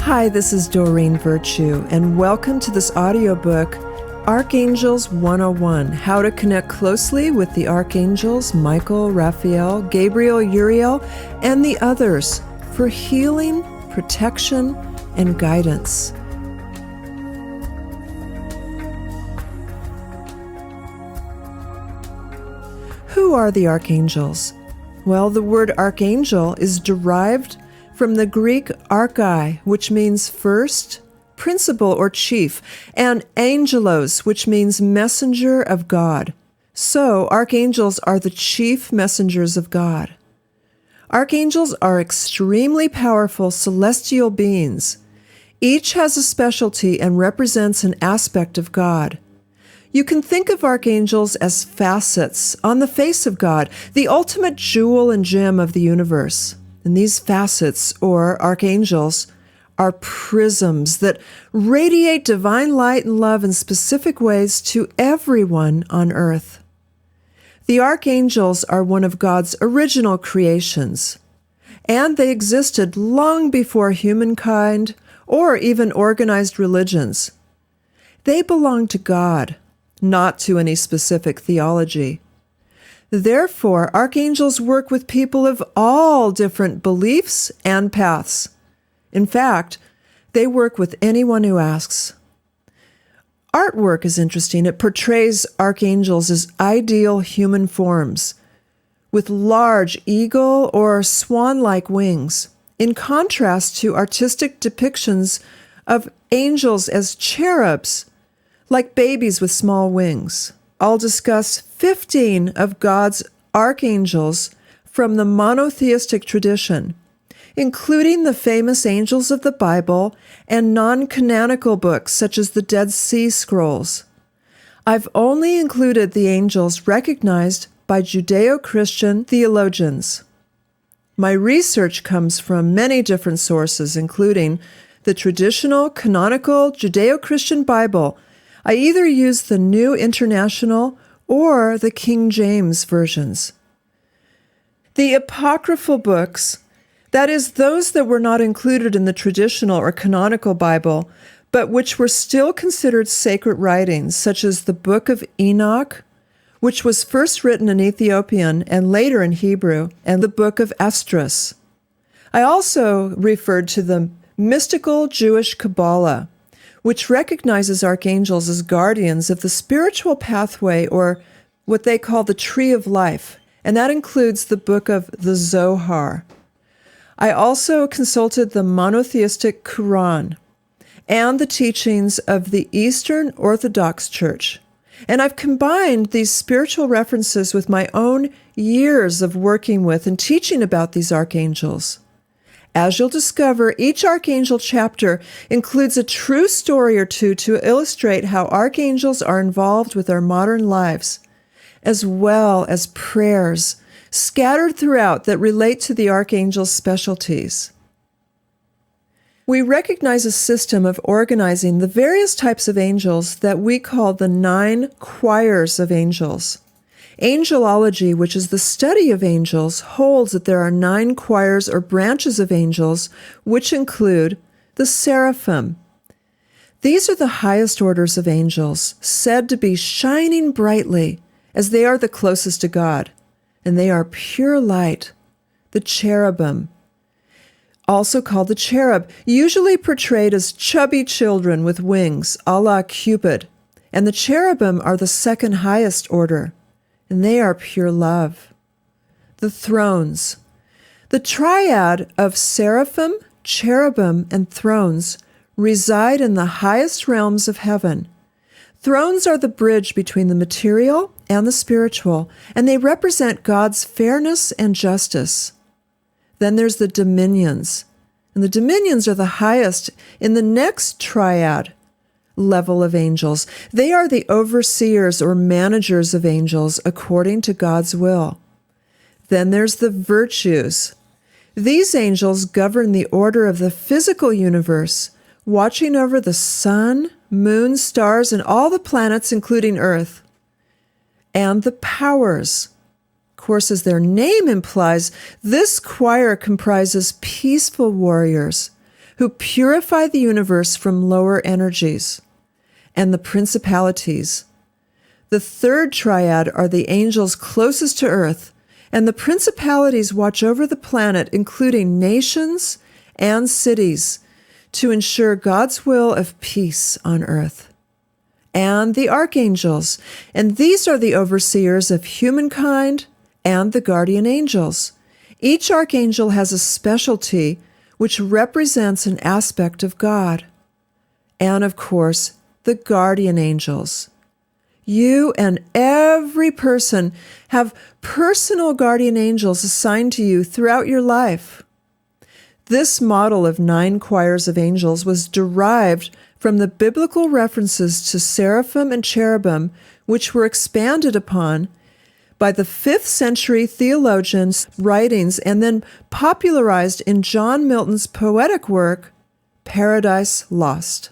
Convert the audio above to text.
Hi, this is Doreen Virtue, and welcome to this audiobook, Archangels 101, How to Connect Closely with the Archangels Michael, Raphael, Gabriel, Uriel, and the others for healing, protection, and guidance. Who are the Archangels? Well, the word Archangel is derived from the Greek archai, which means first, principal or chief, and angelos, which means messenger of God. So, archangels are the chief messengers of God. Archangels are extremely powerful celestial beings. Each has a specialty and represents an aspect of God. You can think of archangels as facets on the face of God, the ultimate jewel and gem of the universe. And these facets, or archangels, are prisms that radiate divine light and love in specific ways to everyone on earth. The archangels are one of God's original creations, and they existed long before humankind or even organized religions. They belong to God, not to any specific theology. Therefore, archangels work with people of all different beliefs and paths. In fact, they work with anyone who asks. Artwork is interesting. It portrays archangels as ideal human forms, with large eagle or swan-like wings, in contrast to artistic depictions of angels as cherubs, like babies with small wings. I'll discuss 15 of God's archangels from the monotheistic tradition, including the famous angels of the Bible and non-canonical books such as the Dead Sea Scrolls. I've only included the angels recognized by Judeo-Christian theologians. My research comes from many different sources, including the traditional canonical Judeo-Christian Bible. I either use the New International or the King James versions. The apocryphal books, that is, those that were not included in the traditional or canonical Bible, but which were still considered sacred writings, such as the Book of Enoch, which was first written in Ethiopian and later in Hebrew, and the Book of Esdras. I also referred to the mystical Jewish Kabbalah, which recognizes archangels as guardians of the spiritual pathway, or what they call the tree of life, and that includes the book of the Zohar. I also consulted the monotheistic Quran and the teachings of the Eastern Orthodox Church, and I've combined these spiritual references with my own years of working with and teaching about these archangels. As you'll discover, each archangel chapter includes a true story or two to illustrate how archangels are involved with our modern lives, as well as prayers scattered throughout that relate to the archangel's specialties. We recognize a system of organizing the various types of angels that we call the 9 choirs of angels. Angelology, which is the study of angels, holds that there are 9 choirs or branches of angels, which include the seraphim. These are the highest orders of angels, said to be shining brightly, as they are the closest to God, and they are pure light. The cherubim, also called the cherub, usually portrayed as chubby children with wings, a la Cupid, and the cherubim are the second highest order, and they are pure love. The thrones. The triad of seraphim, cherubim, and thrones reside in the highest realms of heaven. Thrones are the bridge between the material and the spiritual, and they represent God's fairness and justice. Then there's the dominions, and the dominions are the highest in the next triad level of angels. They are the overseers or managers of angels according to God's will. Then there's the virtues. These angels govern the order of the physical universe, watching over the sun, moon, stars, and all the planets, including Earth. And the powers. Of course, as their name implies, this choir comprises peaceful warriors who purify the universe from lower energies, and the principalities. The third triad are the angels closest to earth, and the principalities watch over the planet, including nations and cities, to ensure God's will of peace on earth. And the archangels, and these are the overseers of humankind and the guardian angels. Each archangel has a specialty which represents an aspect of God. And of course, the guardian angels. You and every person have personal guardian angels assigned to you throughout your life. This model of 9 choirs of angels was derived from the biblical references to seraphim and cherubim, which were expanded upon by the 5th century theologians' writings and then popularized in John Milton's poetic work, Paradise Lost.